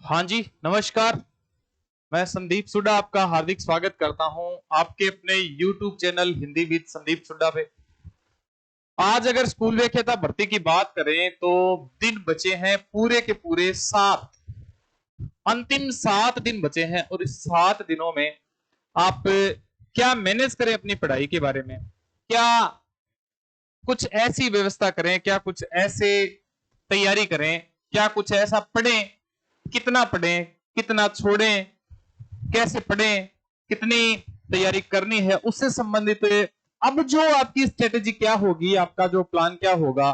हाँ जी, नमस्कार। मैं संदीप सुड्ढा आपका हार्दिक स्वागत करता हूं आपके अपने YouTube channel Hindi with Sandeep Suddha पे। आज अगर स्कूल व्याख्याता भर्ती की बात करें तो दिन बचे हैं पूरे के पूरे 7। अंतिम 7 दिन बचे हैं और इस 7 दिनों में आप क्या मैनेज करें अपनी पढ़ाई के बारे में, क्या कुछ ऐसी व्यवस्था करें, क्या कुछ ऐसे तैयारी करें, क्या कुछ ऐसा पढ़ें, कितना पढ़ें, कितना छोड़ें, कैसे पढ़ें, कितनी तैयारी करनी है, उससे संबंधित अब जो आपकी स्ट्रेटेजी क्या होगी, आपका जो प्लान क्या होगा,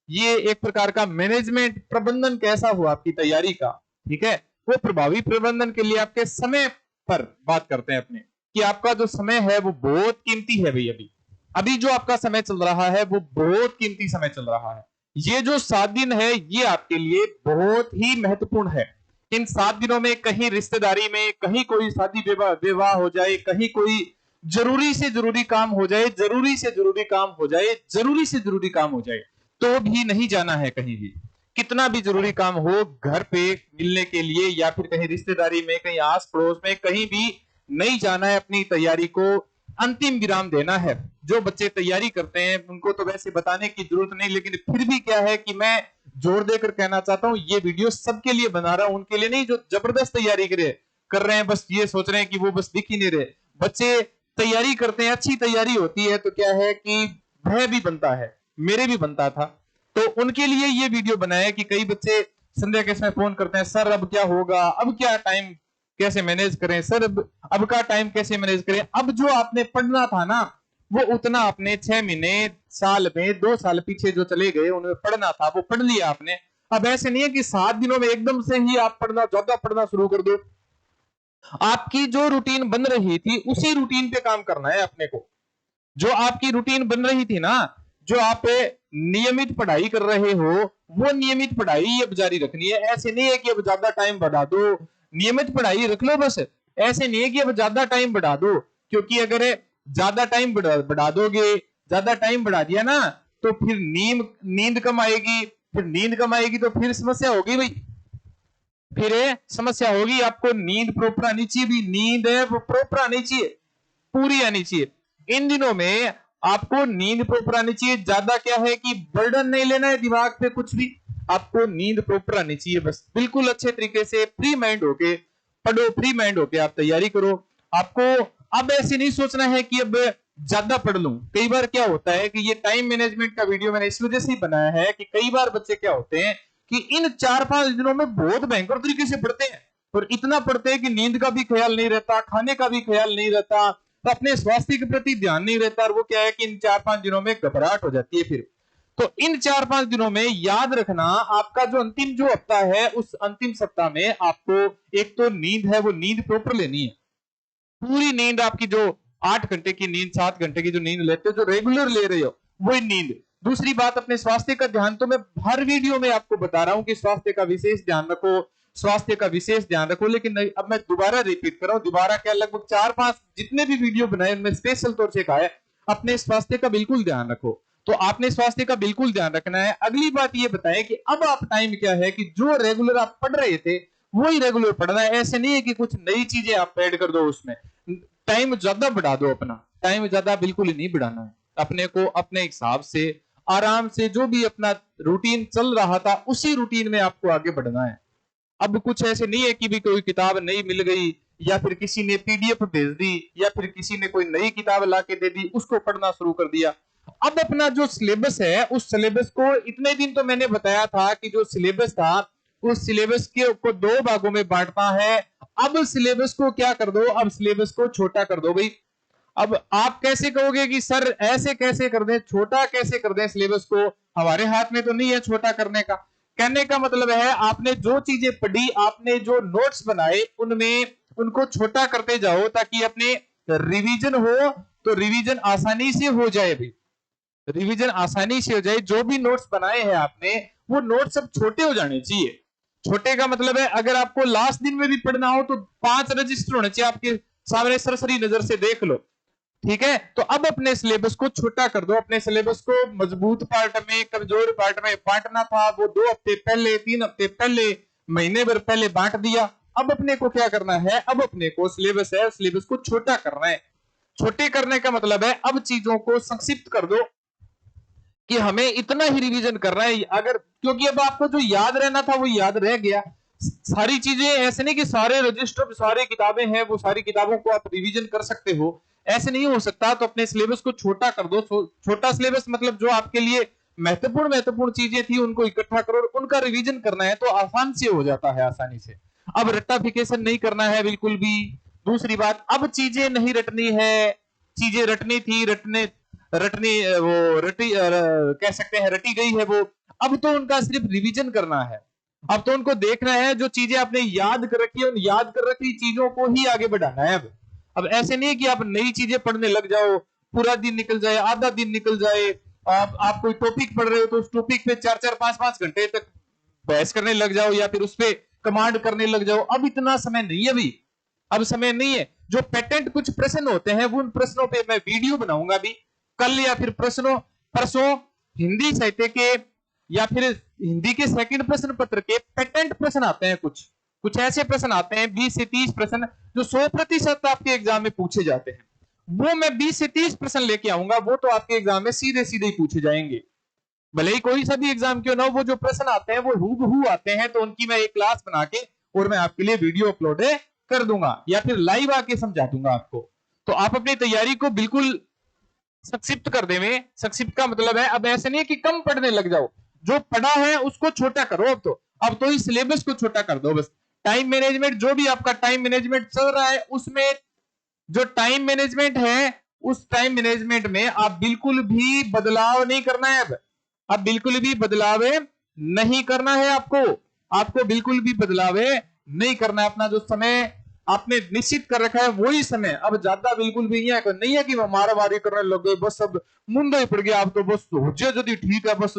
ये एक प्रकार का मैनेजमेंट प्रबंधन कैसा हुआ आपकी तैयारी का। ठीक है, वो प्रभावी प्रबंधन के लिए आपके समय पर बात करते हैं अपने, कि आपका जो समय है वो बहुत कीमती है भाई। अभी अभी जो आपका समय चल रहा है वो बहुत कीमती समय चल रहा है। ये जो 7 दिन है ये आपके लिए बहुत ही महत्वपूर्ण है। इन 7 दिनों में कहीं रिश्तेदारी में, कहीं कोई शादी विवाह हो जाए, कहीं कोई जरूरी से जरूरी काम हो जाए, जरूरी से जरूरी काम हो जाए, जरूरी से जरूरी काम हो जाए, तो भी नहीं जाना है कहीं भी। कितना भी जरूरी काम हो, घर पे मिलने के लिए या फिर कहीं रिश्तेदारी में, कहीं आस पड़ोस में, कहीं भी नहीं जाना है। अपनी तैयारी को अंतिम विराम देना है। जो बच्चे तैयारी करते हैं उनको तो वैसे बताने की जरूरत नहीं, लेकिन फिर भी क्या है कि मैं जोर देकर कहना चाहता हूं, ये वीडियो सबके लिए बना रहा हूं, उनके लिए नहीं जो जबरदस्त तैयारी कर रहे हैं, बस ये सोच रहे हैं कि वो बस दिख ही नहीं रहे। बच्चे तैयारी करते हैं, अच्छी तैयारी होती है तो क्या है कि भय भी बनता है, मेरे भी बनता था, तो उनके लिए ये वीडियो बनाया कि कई बच्चे संध्या के समय फोन करते हैं, सर अब क्या होगा, अब क्या टाइम कैसे मैनेज करें, सर अब का टाइम कैसे मैनेज करें। अब जो आपने पढ़ना था ना, वो उतना आपने 6 महीने, साल में 2 साल पीछे जो चले गए उनमें पढ़ना था वो पढ़ लिया आपने। अब ऐसे नहीं है कि 7 दिनों में एकदम से ही आप ज्यादा पढ़ना शुरू कर दो। आपकी जो रूटीन बन रही थी उसी रूटीन पे काम करना है अपने को। जो आपकी रूटीन बन रही थी ना, जो आप नियमित पढ़ाई कर रहे हो, वो नियमित पढ़ाई अब जारी रखनी है। ऐसे नहीं है कि अब ज्यादा टाइम बढ़ा दो, नियमित पढ़ाई रख लो बस। ऐसे नहीं है कि अब ज्यादा टाइम बढ़ा दो, क्योंकि अगर ज्यादा टाइम बढ़ा दोगे, ज्यादा टाइम बढ़ा दिया ना, तो फिर नींद कम आएगी, फिर नींद कम आएगी तो फिर समस्या होगी भाई। फिर समस्या होगी, आपको नींद प्रॉपर आनी चाहिए भी, नींद है वो प्रॉपर आनी चाहिए, पूरी आनी चाहिए। इन दिनों में आपको नींद प्रॉपर आनी चाहिए। ज्यादा क्या है कि बर्डन नहीं लेना है दिमाग पे कुछ भी, आपको नींद प्रॉपर आनी चाहिए। बस बिल्कुल अच्छे तरीके से फ्री माइंड होके पढ़ो, फ्री माइंड होके आप तैयारी करो। आपको अब ऐसे नहीं सोचना है कि अब ज्यादा पढ़ लूं। कई बार क्या होता है कि ये टाइम मैनेजमेंट का वीडियो मैंने इस वजह से ही बनाया है कि कई बार बच्चे क्या होते हैं कि इन 4-5 दिनों में बहुत भयंकर तरीके से पढ़ते हैं, और इतना पढ़ते हैं कि नींद का भी ख्याल नहीं रहता, खाने का भी ख्याल नहीं रहता, तो अपने स्वास्थ्य के प्रति ध्यान नहीं रहता, और वो क्या है कि इन 4-5 दिनों में घबराहट हो जाती है फिर। तो इन 4-5 दिनों में याद रखना, आपका जो अंतिम जो हफ्ता है उस अंतिम सप्ताह में आपको एक तो नींद है वो नींद प्रॉपर लेनी है। पूरी नींद आपकी जो 8 घंटे की नींद, 7 घंटे की जो नींद लेते हो, जो रेगुलर ले रहे हो, वही नींद। दूसरी बात, अपने स्वास्थ्य का ध्यान तो मैं हर वीडियो में आपको बता रहा हूं कि स्वास्थ्य का विशेष ध्यान रखो, स्वास्थ्य का विशेष ध्यान रखो, लेकिन अब मैं दोबारा रिपीट कर रहा हूं, दोबारा क्या, लगभग 4-5 जितने भी वीडियो बनाए उनमें स्पेशल तौर से कहा है अपने स्वास्थ्य का बिल्कुल ध्यान रखो। तो आपने स्वास्थ्य का बिल्कुल ध्यान रखना है। अगली बात ये बताएं कि अब आप टाइम क्या है कि जो रेगुलर आप पढ़ रहे थे वही रेगुलर पढ़ना है। ऐसे नहीं है कि कुछ नई चीजें आप ऐड कर दो उसमें। टाइम ज्यादा बढ़ा दो, अपना टाइम ज्यादा बिल्कुल ही नहीं बढ़ाना है। अपने को अपने हिसाब से आराम से जो भी अपना रूटीन चल रहा था उसी रूटीन में आपको आगे बढ़ना है। अब कुछ ऐसे नहीं है कि भी कोई किताब नई मिल गई, या फिर किसी ने पीडीएफ भेज दी, या फिर किसी ने कोई नई किताब ला के दे दी, उसको पढ़ना शुरू कर दिया। अब अपना जो सिलेबस है उस सिलेबस को, इतने दिन तो मैंने बताया था कि जो सिलेबस था उस सिलेबस के को 2 भागों में बांटना है। अब सिलेबस को क्या कर दो, अब सिलेबस को छोटा कर दो भाई। अब आप कैसे कहोगे कि सर ऐसे कैसे कर दें, छोटा कैसे कर दें सिलेबस को, हमारे हाथ में तो नहीं है छोटा करने का। कहने का मतलब है आपने जो चीजें पढ़ी, आपने जो नोट्स बनाए, उनमें उनको छोटा करते जाओ ताकि अपने रिवीजन हो तो रिवीजन आसानी से हो जाए भाई, रिवीजन आसानी से हो जाए। जो भी नोट्स बनाए हैं आपने वो नोट्स सब छोटे हो जाने चाहिए। छोटे का मतलब है अगर आपको लास्ट दिन में भी पढ़ना हो तो 5 रजिस्टर होने चाहिए आपके सामने, सरसरी नजर से देख लो। ठीक है, तो अब अपने सिलेबस को छोटा कर दो। अपने सिलेबस को मजबूत पार्ट में, कमजोर पार्ट में बांटना था वो 2 हफ्ते पहले, 3 हफ्ते पहले महीने भर पहले बांट दिया। अब अपने को क्या करना है, अब अपने को सिलेबस है, सिलेबस को छोटा करना है। छोटे करने का मतलब है अब चीजों को संक्षिप्त कर दो कि हमें इतना ही रिवीजन करना है। अगर क्योंकि अब आपको जो याद रहना था वो याद रह गया। सारी चीजें ऐसे नहीं कि सारे रजिस्टर सारी किताबें हैं वो सारी किताबों को आप रिवीजन कर सकते हो, ऐसे नहीं हो सकता। तो अपने सिलेबस को छोटा कर दो। छोटा सिलेबस मतलब जो आपके लिए महत्वपूर्ण चीजें थी उनको इकट्ठा करो, उनका रिवीजन करना है तो आसान से हो जाता है, आसानी से। अब रट्टाफिकेशन नहीं करना है बिल्कुल भी। दूसरी बात, अब चीजें नहीं रटनी है, चीजें रटनी थी, रटनी वो रटी कह सकते हैं रटी गई है वो। अब तो उनका सिर्फ रिवीजन करना है। अब तो उनको देखना है जो चीजें आपने याद कर रखी है, उन याद कर रखी चीजों को ही आगे बढ़ाना है। अब ऐसे नहीं कि आप नई चीजें पढ़ने लग जाओ, पूरा दिन निकल जाए, आधा दिन निकल जाए। आप कोई टॉपिक पढ़ रहे हो तो उस टॉपिक पे 4-4, 5-5 घंटे तक बहस करने लग जाओ या फिर उस पे कमांड करने लग जाओ। अब इतना समय नहीं है अभी, अब समय नहीं है। जो पेटेंट कुछ प्रश्न होते हैं वो उन प्रश्नों पे मैं वीडियो बनाऊंगा भी कल या फिर परसों हिंदी साहित्य के या फिर हिंदी के सेकंड प्रश्न पत्र के पेटेंट प्रश्न आते हैं। कुछ ऐसे प्रश्न आते हैं 20 से 30 प्रश्न जो 100% आपके एग्जाम में पूछे जाते हैं। वो मैं 20 से 30 प्रश्न लेके आऊंगा, वो तो आपके एग्जाम में सीधे सीधे ही पूछे जाएंगे। भले ही कोई सा भी एग्जाम क्यों ना हो, वो जो प्रश्न आते हैं वो हूबहू आते हैं। तो उनकी मैं एक क्लास बना के और मैं आपके लिए वीडियो अपलोड कर दूंगा या फिर लाइव आके समझा दूंगा आपको। तो आप अपनी तैयारी को बिल्कुल संक्षिप्त कर देंगे। संक्षिप्त का मतलब है अब ऐसे नहीं है कि कम पढ़ने लग जाओ, जो पढ़ा है उसको छोटा करो। अब तो इस सिलेबस को छोटा कर दो बस। टाइम मैनेजमेंट, जो भी आपका टाइम मैनेजमेंट चल रहा है उसमें जो टाइम मैनेजमेंट है उस टाइम मैनेजमेंट में आप बिल्कुल भी बदलाव नहीं करना है। अब बिल्कुल भी बदलाव नहीं करना है आपको बिल्कुल भी बदलाव नहीं करना है। अपना जो समय आपने निश्चित कर रखा है वही समय, अब ज्यादा बिल्कुल भी नहीं है कि मारामारी करने लग गए बस अब मुंडा ही पड़ गया। अब तो बस जो ठीक है बस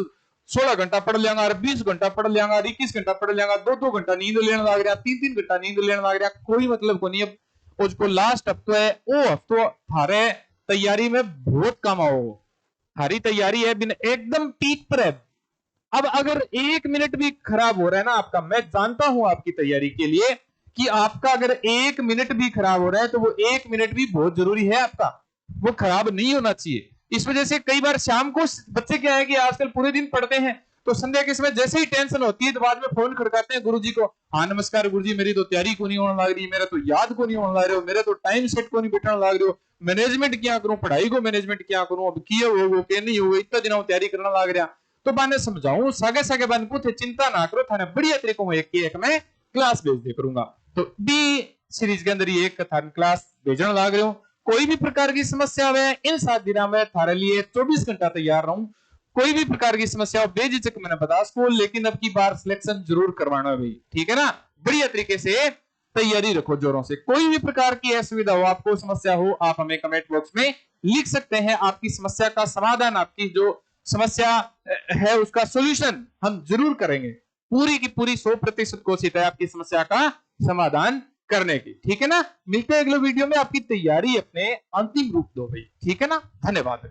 16 घंटा पढ़ लेंगे, 20 घंटा पढ़ लेंगे, 21 घंटा पढ़ लेंगे, 2-2 घंटा नींद लेने लग रहा, 3-3 घंटा नींद लेने लग रहा, कोई मतलब को नहीं। अब उसको लास्ट हफ्ता है वो हफ्तो थारे तैयारी में बहुत कम आओ, थारी तैयारी है बिन एकदम पीक पर है। अब अगर 1 मिनट भी खराब हो रहा है ना आपका, मैं जानता हूं आपकी तैयारी के लिए कि आपका अगर 1 मिनट भी खराब हो रहा है तो वो 1 मिनट भी बहुत जरूरी है आपका, वो खराब नहीं होना चाहिए। इस वजह से कई बार शाम को बच्चे क्या है कि आजकल पूरे दिन पढ़ते हैं तो संध्या के समय जैसे ही टेंशन होती है तो बाद में फोन खड़काते हैं गुरुजी को, हाँ नमस्कार गुरुजी, मेरी तो तैयारी को नहीं होने लग रही, मेरा तो याद को नहीं होने लग रहे हो, मेरा तो टाइम सेट को नहीं बैठने लग रहे हो, मैनेजमेंट क्या करूं, पढ़ाई को मैनेजमेंट क्या करूं, अब किए हो के नहीं हो, इतना दिनों तैयारी करने लग रहा। तो मैंने समझाऊं सागे सागे बन को चिंता ना करो, थाने बढ़िया तरीकों में एक मैं क्लास भेज दे करूंगा। तो डी सीरीज के अंदर ये एक क्लास भेजने लग रहे हो। कोई भी प्रकार की समस्या है इन 7 दिनों में थारे लिए 24 घंटा तैयार रहूं। कोई भी प्रकार की समस्या हो बेझिझक मैंने बता सको, लेकिन अब की बार सिलेक्शन जरूर करवाना है भाई, ठीक है ना। बढ़िया तरीके से तैयारी रखो जोरों से। कोई भी प्रकार की असुविधा हो, आपको समस्या हो, आप हमें कमेंट बॉक्स में लिख सकते हैं। आपकी समस्या का समाधान, आपकी जो समस्या है उसका सॉल्यूशन हम जरूर करेंगे। पूरी की पूरी 100% कोशिश है आपकी समस्या का समाधान करने की, ठीक है ना। मिलते हैं अगले वीडियो में, आपकी तैयारी अपने अंतिम रूप दो भाई, ठीक है ना। धन्यवाद।